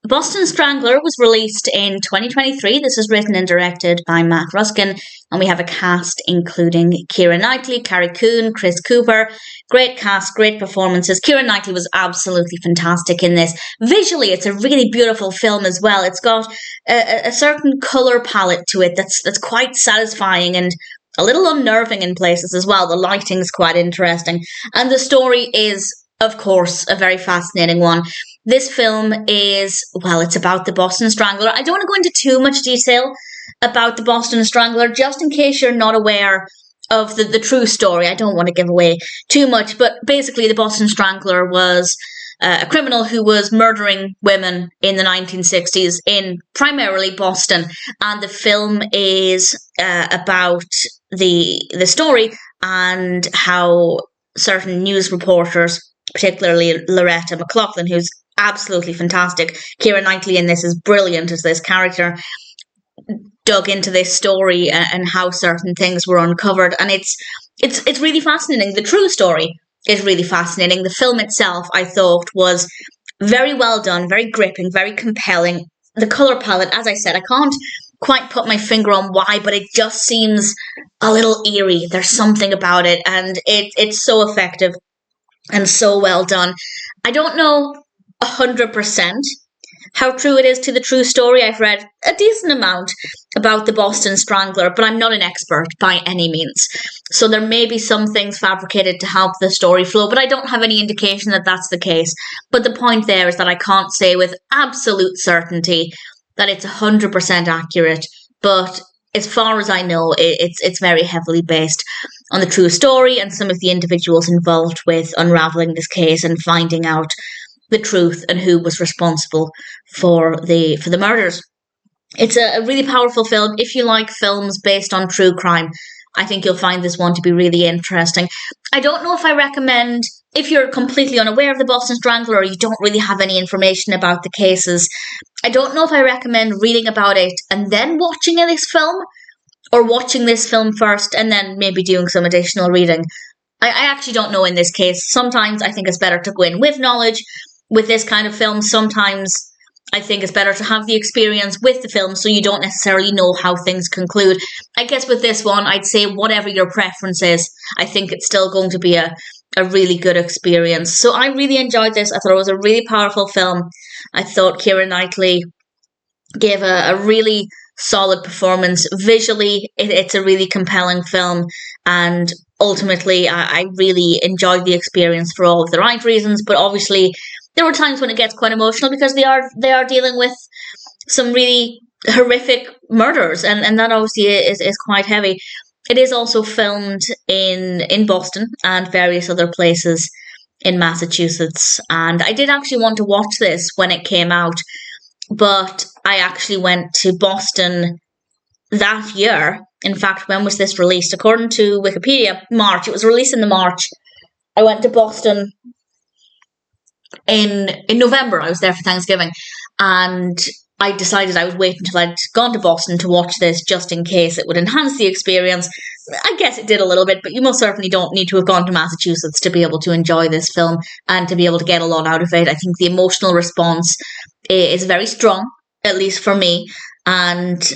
Boston Strangler was released in 2023. This is written and directed by Matt Ruskin, and we have a cast including Keira Knightley, Carrie Coon, Chris Cooper. Great cast, great performances. Keira Knightley was absolutely fantastic in this. Visually, it's a really beautiful film as well. It's got a certain colour palette to it that's quite satisfying and a little unnerving in places as well. The lighting's quite interesting. And the story is, of course, a very fascinating one. This film is, well, it's about the Boston Strangler. I don't want to go into too much detail about the Boston Strangler, just in case you're not aware of the true story. I don't want to give away too much, but basically the Boston Strangler was a criminal who was murdering women in the 1960s in primarily Boston. And the film is about the story and how certain news reporters, particularly Loretta McLaughlin, who's absolutely fantastic. Keira Knightley in this is brilliant as this character, dug into this story and how certain things were uncovered, and it's really fascinating. The true story is really fascinating. The film itself, I thought, was very well done, very gripping, very compelling. The colour palette, as I said, I can't quite put my finger on why, but it just seems a little eerie. There's something about it, and it's so effective and so well done. I don't know 100% how true it is to the true story. I've read a decent amount about the Boston Strangler, but I'm not an expert by any means. So there may be some things fabricated to help the story flow, but I don't have any indication that that's the case. But the point there is that I can't say with absolute certainty that it's 100% accurate, but as far as I know, it's very heavily based on the true story and some of the individuals involved with unraveling this case and finding out the truth and who was responsible for the murders. It's a really powerful film. If you like films based on true crime, I think you'll find this one to be really interesting. I don't know if I recommend, if you're completely unaware of the Boston Strangler or you don't really have any information about the cases, I don't know if I recommend reading about it and then watching this film, or watching this film first and then maybe doing some additional reading. I actually don't know in this case. Sometimes I think it's better to go in with knowledge with this kind of film. Sometimes I think it's better to have the experience with the film so you don't necessarily know how things conclude. I guess with this one, I'd say whatever your preference is, I think it's still going to be a really good experience. So I really enjoyed this. I thought it was a really powerful film. I thought Keira Knightley gave a really solid performance. Visually, it's a really compelling film, and ultimately I really enjoyed the experience for all of the right reasons. But obviously there were times when it gets quite emotional because they are dealing with some really horrific murders, and that obviously is quite heavy. It is also filmed in Boston and various other places in Massachusetts, and I did actually want to watch this when it came out, but I actually went to Boston that year. In fact, when was this released? According to Wikipedia, March. It was released in the March. I went to Boston in November. I was there for Thanksgiving, and I decided I would wait until I'd gone to Boston to watch this, just in case it would enhance the experience. I guess it did a little bit, but you most certainly don't need to have gone to Massachusetts to be able to enjoy this film and to be able to get a lot out of it. I think the emotional response is very strong, at least for me, and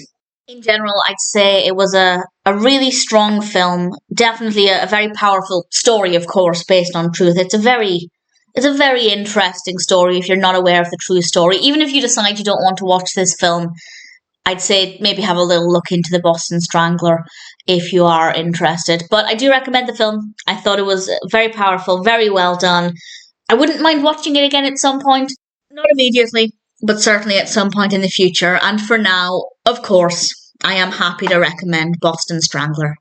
in general, I'd say it was a really strong film. Definitely a very powerful story, of course, based on truth. It's a very interesting story if you're not aware of the true story. Even if you decide you don't want to watch this film, I'd say maybe have a little look into the Boston Strangler if you are interested. But I do recommend the film. I thought it was very powerful, very well done. I wouldn't mind watching it again at some point. Not immediately, but certainly at some point in the future. And for now, of course, I am happy to recommend Boston Strangler.